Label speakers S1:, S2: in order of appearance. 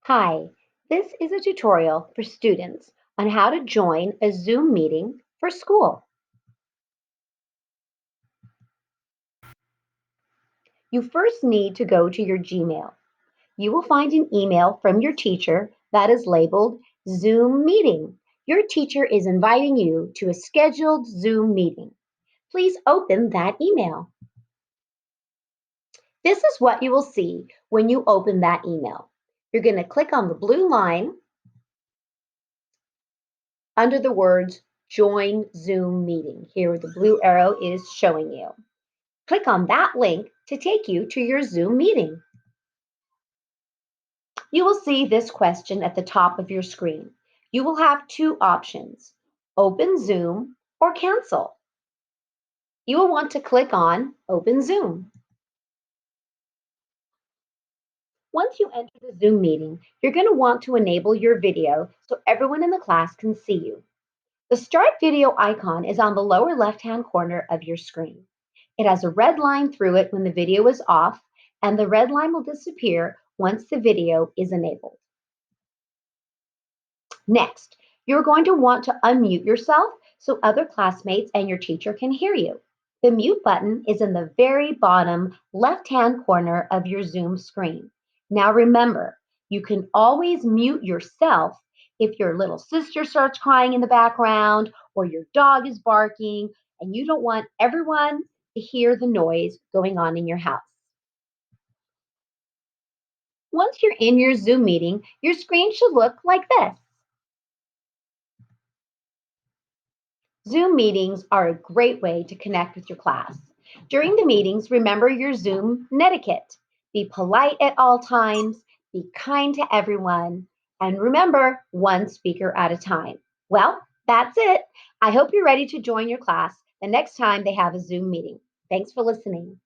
S1: Hi, this is a tutorial for students on how to join a Zoom meeting for school. You first need to go to your Gmail. You will find an email from your teacher that is labeled Zoom Meeting. Your teacher is inviting you to a scheduled Zoom meeting. Please open that email. This is what you will see when you open that email. You're going to click on the blue line under the words Join Zoom Meeting. Here, the blue arrow is showing you. Click on that link to take you to your Zoom meeting. You will see this question at the top of your screen. You will have two options, Open Zoom or Cancel. You will want to click on Open Zoom. Once you enter the Zoom meeting, you're going to want to enable your video so everyone in the class can see you. The Start Video icon is on the lower left-hand corner of your screen. It has a red line through it when the video is off, and the red line will disappear once the video is enabled. Next, you're going to want to unmute yourself so other classmates and your teacher can hear you. The mute button is in the very bottom left-hand corner of your Zoom screen. Now remember, you can always mute yourself if your little sister starts crying in the background or your dog is barking and you don't want everyone to hear the noise going on in your house. Once you're in your Zoom meeting, your screen should look like this. Zoom meetings are a great way to connect with your class. During the meetings, remember your Zoom netiquette. Be polite at all times, be kind to everyone, and remember, one speaker at a time. Well, that's it. I hope you're ready to join your class the next time they have a Zoom meeting. Thanks for listening.